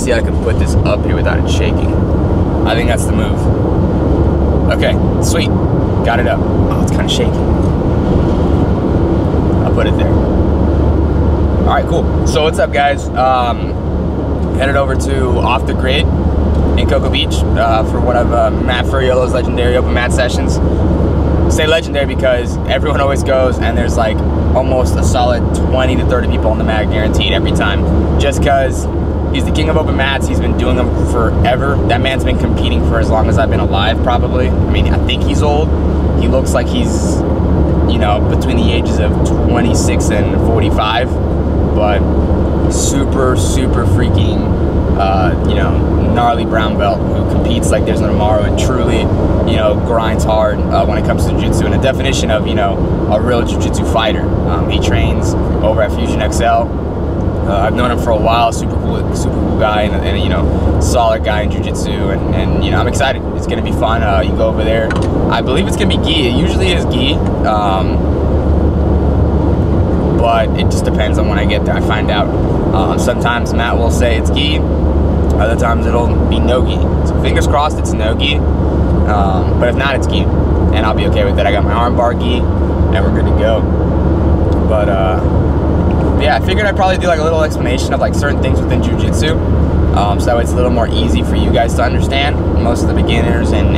see how I can put this up here without it shaking. I think that's the move. Okay, sweet. Got it up. Oh, it's kind of shaky. I'll put it there. All right, cool. So what's up, guys? Headed over to Off the Grid in Cocoa Beach for one of Matt Furiolo's legendary open mat sessions. Say legendary because everyone always goes and there's like almost a solid 20 to 30 people on the mat guaranteed every time. Just because he's the king of open mats, he's been doing them forever. That man's been competing for as long as I've been alive, probably. I mean, I think he's old. He looks like he's, you know, between the ages of 26 and 45, but super freaking, you know, gnarly brown belt who competes like there's no tomorrow and truly, you know, grinds hard when it comes to jiu-jitsu, and a definition of, you know, a real jiu-jitsu fighter. He trains over at Fusion XL. I've known him for a while. Super cool guy, and you know, solid guy in jiu-jitsu, and you know, I'm excited. It's gonna be fun. You go over there. I believe it's gonna be gi. It usually is gi, but it just depends on when I get there. I find out. Sometimes Matt will say it's gi. Other times it'll be no gi. So fingers crossed it's no gi. But if not, it's gi, and I'll be okay with it. I got my armbar gi, and we're good to go. But yeah, I figured I'd probably do like a little explanation of like certain things within jiu-jitsu, so that way it's a little more easy for you guys to understand. Most of the beginners and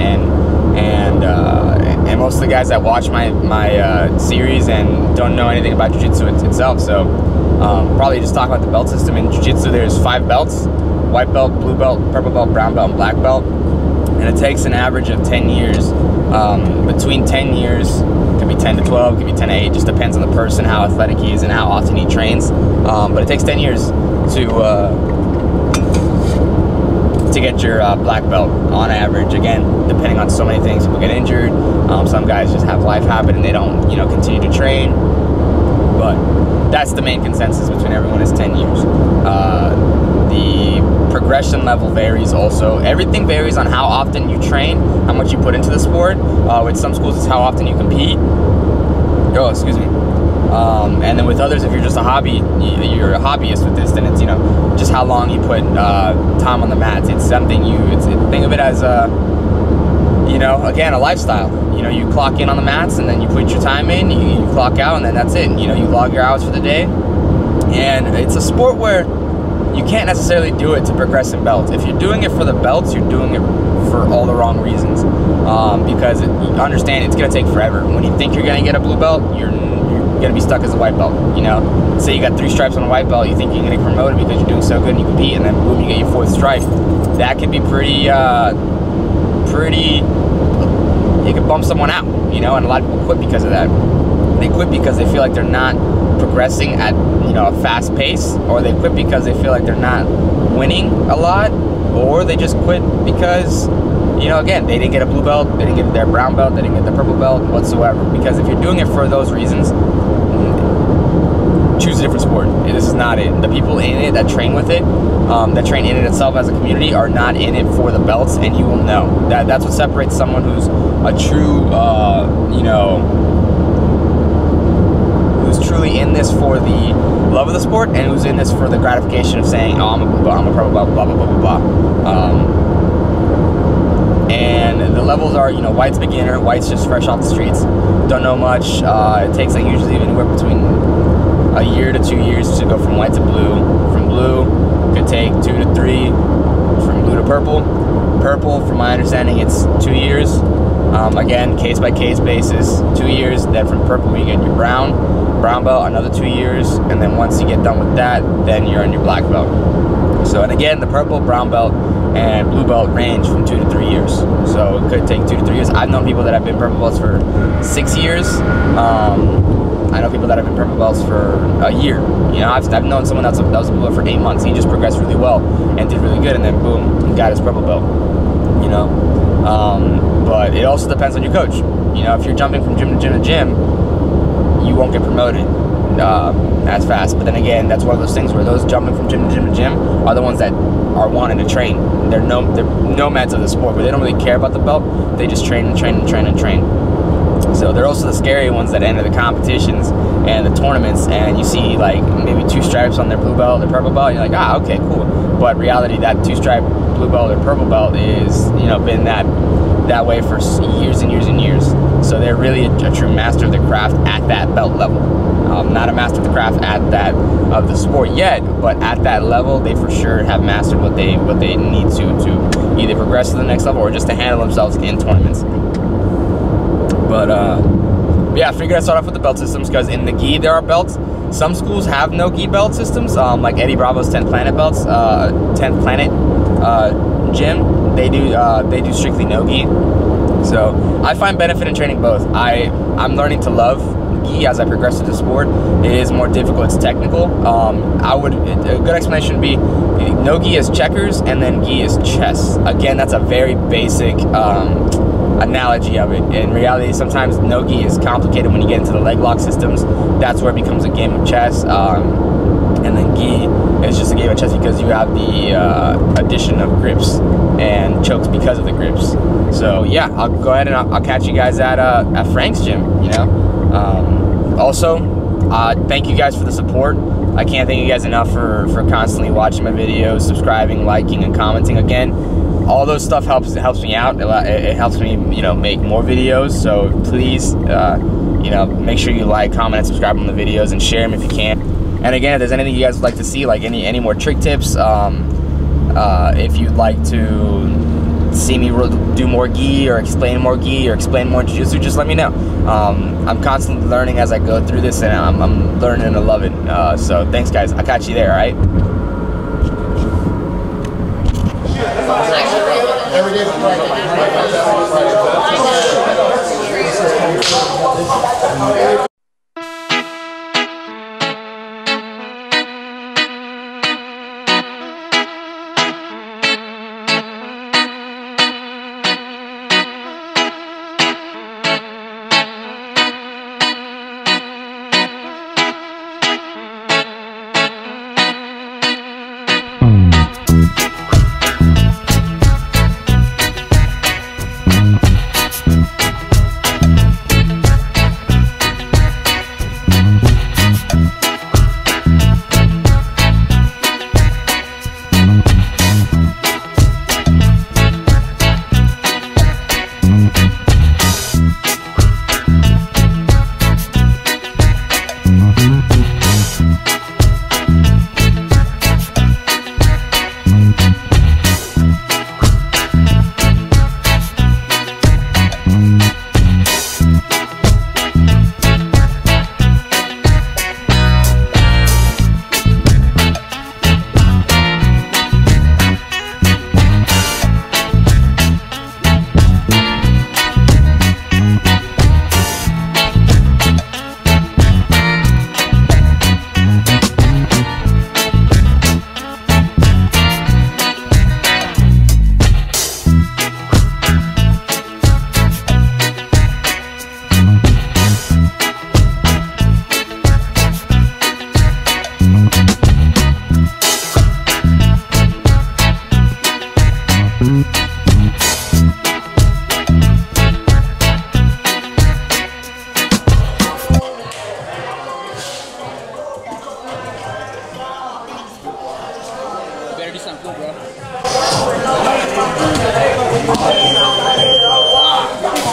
most of the guys that watch my series and don't know anything about jiu-jitsu itself. So probably just talk about the belt system. In jiu-jitsu, there's 5 belts: white belt, blue belt, purple belt, brown belt, and black belt. And it takes an average of 10 years. Between 10 years, could be 10 to 12, could be 10 to 8, just depends on the person, how athletic he is and how often he trains. But it takes 10 years to get your black belt on average. Again, depending on so many things. People get injured. Some guys just have life happen and they don't, you know, continue to train. But that's the main consensus between everyone is 10 years. The progression level varies also. Everything varies on how often you train, how much you put into the sport. With some schools, it's how often you compete. Oh, excuse me. And then with others, if you're just a hobby, you're a hobbyist with this, then it's, you know, just how long you put time on the mats. It's something think of it as you know, again, a lifestyle. You know, you clock in on the mats and then you put your time in, you clock out, and then that's it. You know, you log your hours for the day. And it's a sport where you can't necessarily do it to progress in belts. If you're doing it for the belts, you're doing it for all the wrong reasons. Because you understand it's gonna take forever. When you think you're gonna get a blue belt, you're gonna be stuck as a white belt. You know, say you got 3 stripes on a white belt, you think you're gonna get promoted because you're doing so good and you compete, and then boom, you get your 4th stripe. That could be it could bump someone out, you know, and a lot of people quit because of that. They quit because they feel like they're not progressing at, you know, a fast pace, or they quit because they feel like they're not winning a lot, or they just quit because, you know, again, they didn't get a blue belt, they didn't get their brown belt, they didn't get the purple belt whatsoever. Because if you're doing it for those reasons, choose a different sport. This is not it. The people in it that train with it, that train in it itself as a community, are not in it for the belts, and you will know. That's what separates someone who's a true, you know, who's truly in this for the love of the sport, and who's in this for the gratification of saying, oh, I'm a blue belt, I'm a purple belt, blah, blah, blah, blah, blah. And the levels are, you know, white's beginner, white's just fresh off the streets, don't know much. It takes like usually anywhere between a year to 2 years to go from white to blue. From blue, could take 2 to 3. From blue to purple. Purple, from my understanding, it's 2 years. Again, case by case basis, 2 years. Then from purple, you get your brown belt, another 2 years. And then once you get done with that, then you're in your black belt. So, and again, the purple, brown belt, and blue belt range from 2 to 3 years. So it could take 2 to 3 years. I've known people that have been purple belts for 6 years. I know people that have been purple belts for a year. You know, I've known someone that was a blue belt for 8 months. He just progressed really well and did really good, and then boom, he got his purple belt. You know, but it also depends on your coach. You know, if you're jumping from gym to gym to gym, you won't get promoted as fast. But then again, that's one of those things where those jumping from gym to gym to gym are the ones that are wanting to train. They're nomads of the sport, where they don't really care about the belt. They just train and train and train and train. So they're also the scary ones that enter the competitions and the tournaments, and you see like maybe 2 stripes on their blue belt, their purple belt, and you're like, ah, okay, cool. but reality, that 2-stripe blue belt or purple belt is, you know, been that way for years and years and years. So they're really a true master of the craft at that belt level. Not a master of the craft at that of the sport yet, but at that level, they for sure have mastered what they need to either progress to the next level or just to handle themselves in tournaments. But yeah, I figured I'd start off with the belt systems, because in the gi there are belts. Some schools have no gi belt systems, like Eddie Bravo's 10th Planet belts, 10th Planet gym. They do strictly no gi. So I find benefit in training both. I'm learning to love gi as I progress through the sport. It is more difficult, it's technical. A good explanation would be no gi is checkers and then gi is chess. Again, that's a very basic analogy of it. In reality, sometimes no gi is complicated when you get into the leg lock systems. That's where it becomes a game of chess. And then gi is just a game of chess because you have the addition of grips and chokes because of the grips. So yeah, I'll go ahead and I'll catch you guys at Frank's gym, you know. Also, thank you guys for the support. I can't thank you guys enough for constantly watching my videos, subscribing, liking, and commenting. Again, all those stuff helps me out. It helps me, you know, make more videos. So please, you know, make sure you like, comment, and subscribe on the videos, and share them if you can. And again, if there's anything you guys would like to see, like any more trick tips, if you'd like to see me do more gi or explain more jiu-jitsu, just let me know. I'm constantly learning as I go through this, and I'm learning to love it. So thanks, guys. I'll catch you there, all right? Better do something cool, bro.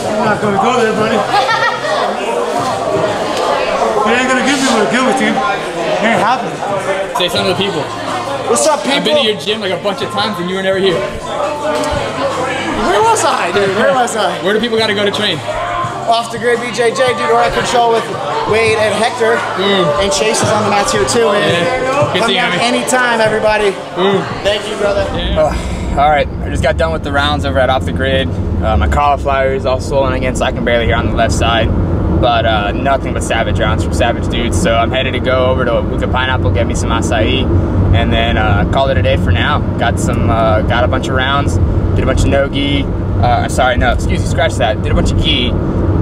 I'm not gonna go there, buddy. You ain't gonna give me what I give with you. It ain't happening. Say something to the people. What's up, people? I've been to your gym like a bunch of times and you were never here. Where was I, dude? Where was I? Where do people gotta go to train? Off the grid BJJ, dude, or I control with Wade and Hector. And Chase is on the mats here too. And come down anytime, everybody. Thank you, brother. Yeah. All right, I just got done with the rounds over at Off the Grid. My cauliflower is all swollen again, so I can barely hear on the left side. But nothing but savage rounds from savage dudes. So I'm headed to go over to Wuka Pineapple, get me some acai, and then call it a day for now. Got a bunch of rounds, did a bunch of no-gi. Sorry, no, excuse me, scratch that. Did a bunch of gi.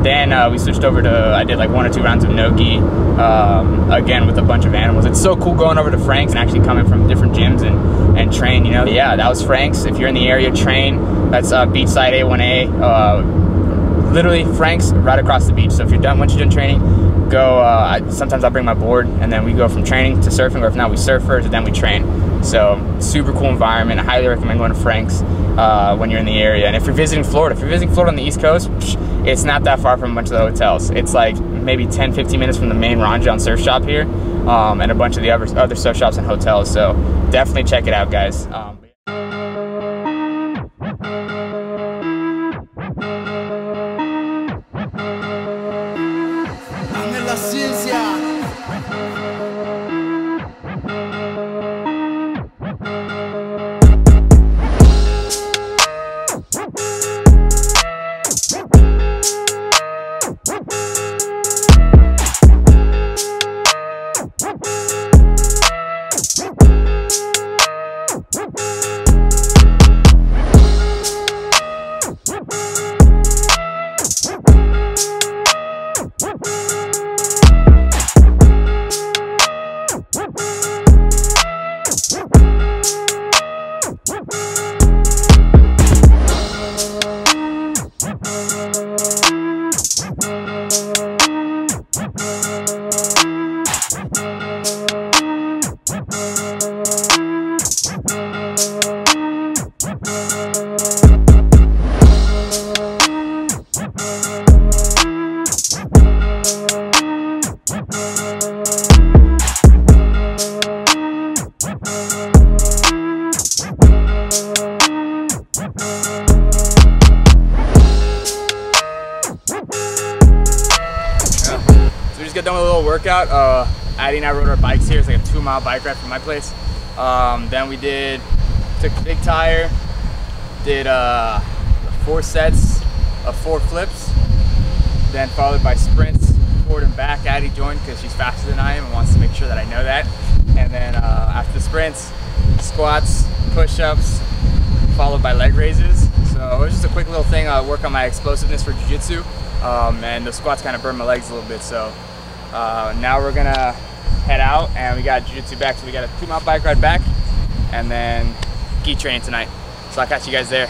Then we switched over to, I did like 1 or 2 rounds of no-gi, again with a bunch of animals. It's so cool going over to Frank's and actually coming from different gyms and train, you know. Yeah, that was Frank's. If you're in the area, train. That's Beachside A1A. Literally Frank's right across the beach. So if you're done, once you're done training, go, sometimes I'll bring my board, and then we go from training to surfing, or if not, we surf first, and then we train. So super cool environment. I highly recommend going to Frank's when you're in the area. And if you're visiting Florida, on the East Coast, it's not that far from a bunch of the hotels. It's like maybe 10-15 minutes from the main Ron John surf shop here, and a bunch of the other surf shops and hotels. So definitely check it out, guys. So we just got done with a little workout. Addie and I rode our bikes here. It's like a 2-mile bike ride from my place. Then we took the big tire, did 4 sets of 4 flips, then followed by sprints forward and back. Addie joined because she's faster than I am and wants to make sure that I know that. And then after the sprints, squats, push-ups, followed by leg raises. So it was just a quick little thing. Work on my explosiveness for jiu-jitsu. And the squats kind of burned my legs a little bit. So now we're gonna head out, and we got jiu-jitsu back. So we got a 2-mile bike ride back, and then gi training tonight. So I'll catch you guys there.